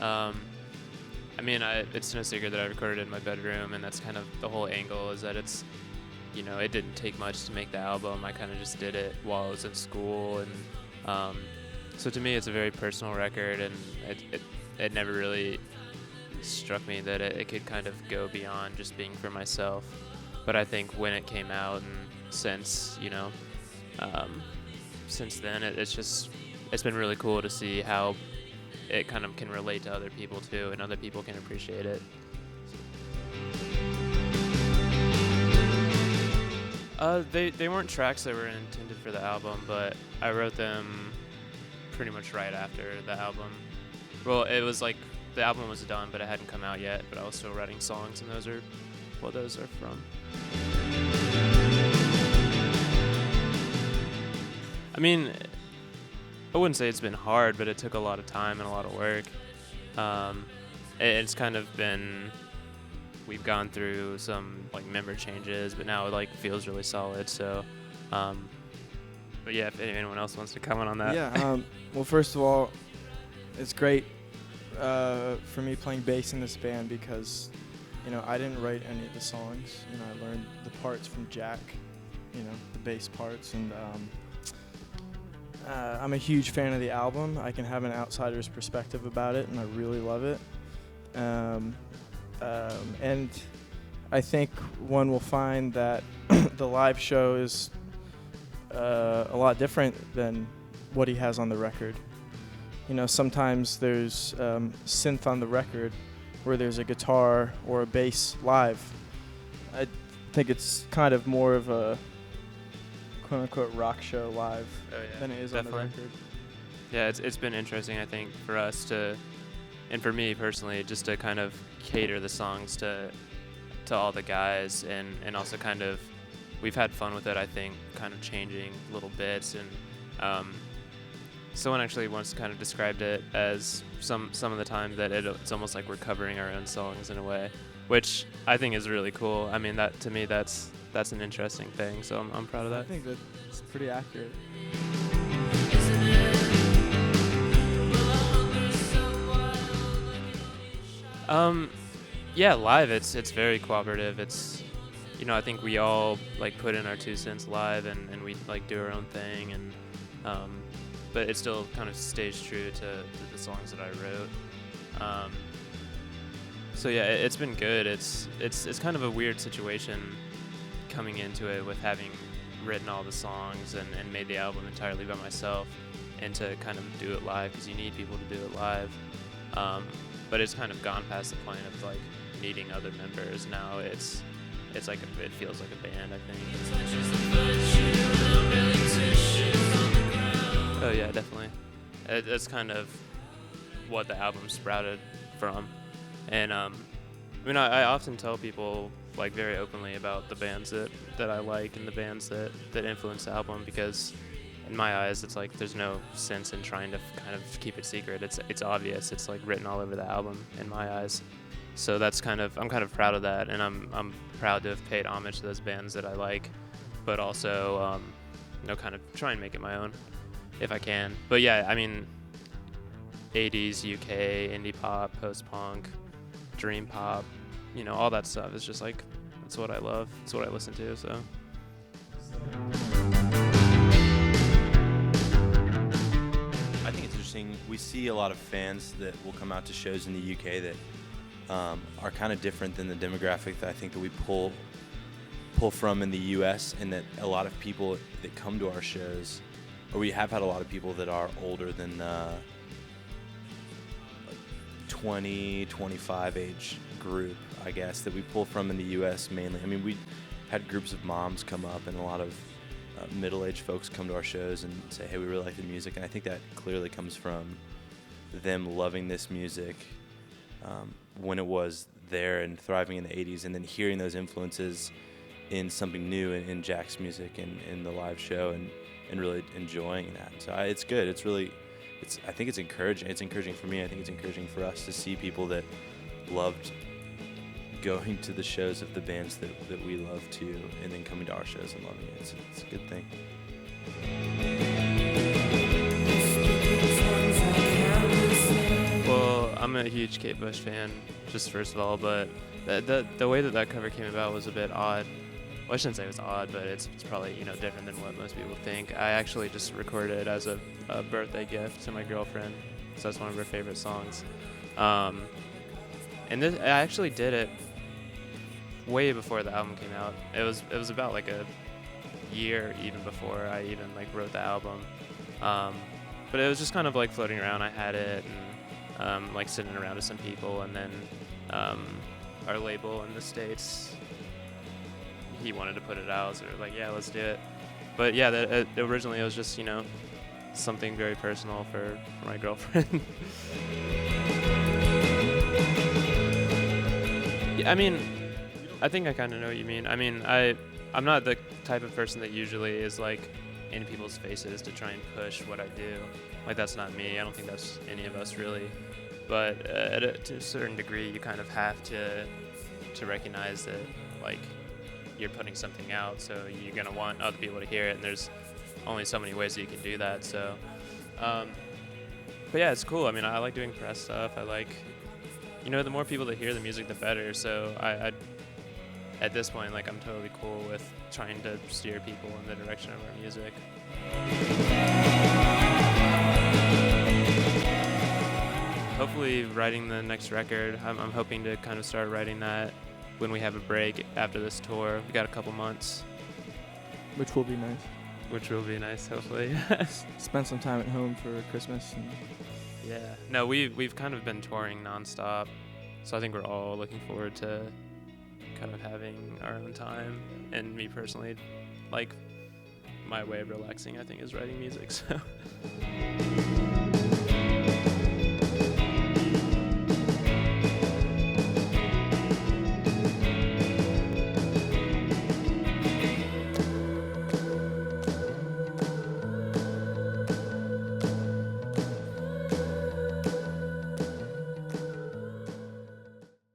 I mean, it's no secret that I recorded it in my bedroom, and that's kind of the whole angle, is that it's, it didn't take much to make the album. I kind of just did it while I was in school, and so to me, it's a very personal record, and it never really struck me that it could kind of go beyond just being for myself. But I think when it came out, and since then, it's been really cool to see how it kind of can relate to other people too, and other people can appreciate it. They weren't tracks that were intended for the album, but I wrote them pretty much right after the album. Well, it was like the album was done, but it hadn't come out yet, but I was still writing songs, and those are what those are from. I mean, I wouldn't say it's been hard, but it took a lot of time and a lot of work. It's kind of been, we've gone through some like member changes, but now it like feels really solid. So, but yeah, if anyone else wants to comment on that. Yeah. Well, first of all, it's great for me playing bass in this band because, I didn't write any of the songs. I learned the parts from Jack, the bass parts, and I'm a huge fan of the album. I can have an outsider's perspective about it, and I really love it. And I think one will find that the live show is a lot different than what he has on the record. Sometimes there's synth on the record where there's a guitar or a bass live. I think it's kind of more of a quote-unquote rock show live than it is definitely on the record. Yeah, it's been interesting, I think, for us to, and for me personally, just to kind of cater the songs to all the guys, and also kind of, we've had fun with it, I think, kind of changing little bits, and someone actually once kind of described it as some of the time that it's almost like we're covering our own songs in a way, which I think is really cool. I mean, that to me, that's an interesting thing, so I'm proud of that. I think that's pretty accurate. Yeah, live it's very cooperative. It's, I think we all like put in our 2 cents live, and we like do our own thing, and but it still kind of stays true to the songs that I wrote. So yeah, it's been good. It's kind of a weird situation coming into it with having written all the songs and made the album entirely by myself, and to kind of do it live, because you need people to do it live. But it's kind of gone past the point of like needing other members. Now it's like it feels like a band, I think. Oh yeah, definitely. That's kind of what the album sprouted from. And I often tell people like very openly about the bands that I like and the bands that influence the album, because in my eyes it's like there's no sense in trying to kind of keep it secret. It's obvious. It's like written all over the album in my eyes. So I'm kind of proud of that, and I'm proud to have paid homage to those bands that I like, but also kind of try and make it my own if I can. But yeah, I mean, 80s UK indie pop, post-punk, dream pop, all that stuff is just like, that's what I love. It's what I listen to, so. I think it's interesting. We see a lot of fans that will come out to shows in the UK that are kind of different than the demographic that I think that we pull from in the US, and that a lot of people that come to our shows, or we have had a lot of people that are older than 20, 25 age group, I guess, that we pull from in the US mainly. I mean, we had groups of moms come up, and a lot of middle-aged folks come to our shows and say, hey, we really like the music, and I think that clearly comes from them loving this music when it was there and thriving in the 80s, and then hearing those influences in something new in Jack's music and in the live show, and really enjoying that. So it's good. I think it's encouraging. It's encouraging for me. I think it's encouraging for us to see people that loved going to the shows of the bands that we love too, and then coming to our shows and loving it. It's a good thing. Well, I'm a huge Kate Bush fan, just first of all, but the way that cover came about was a bit odd. Well, I shouldn't say it was odd, but it's probably, you know, different than what most people think. I actually just recorded it as a birthday gift to my girlfriend, so that's one of her favorite songs. And I actually did it way before the album came out. It was about like a year even before I even like wrote the album. But it was just kind of like floating around. I had it and like sitting around with some people, and then our label in the States, he wanted to put it out, so we were like, yeah, let's do it. But yeah, originally it was just, you know, something very personal for my girlfriend. Yeah, I mean, I think I kind of know what you mean. I mean, I'm not the type of person that usually is like in people's faces to try and push what I do. Like, that's not me. I don't think that's any of us really. But to a certain degree, you kind of have to recognize that, like, you're putting something out, so you're gonna want other people to hear it, and there's only so many ways that you can do that. So, but yeah, it's cool. I mean, I like doing press stuff. I like, you know, the more people that hear the music, the better. So I at this point, like, I'm totally cool with trying to steer people in the direction of our music. Hopefully writing the next record. I'm hoping to kind of start writing that when we have a break after this tour. We got a couple months. Which will be nice. Which will be nice, hopefully. Spend some time at home for Christmas. And yeah. No, we've kind of been touring nonstop, so I think we're all looking forward to kind of having our own time. And me personally, like, my way of relaxing, I think, is writing music. So.